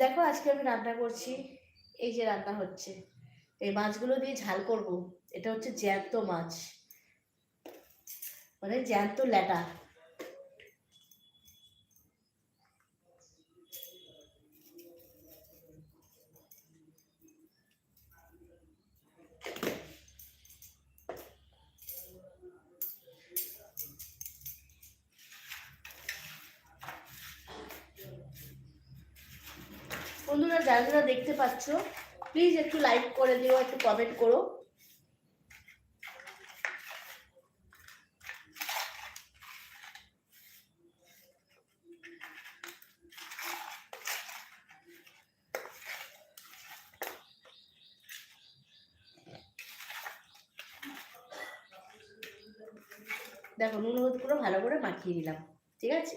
দেখো আজকে আমি রান্না করছি, এই যে রান্না হচ্ছে, এই মাছগুলো দিয়ে ঝাল করব। এটা হচ্ছে জ্যান্ত মাছ, মানে জ্যান্ত ল্যাটা। বন্ধুরা যারা যারা দেখতে পাচ্ছ, প্লিজ একটু লাইক করে দিও, একটু কমেন্ট করো। দেখো নুন হলুদ করে ভালো করে মাখিয়ে নিলাম, ঠিক আছে।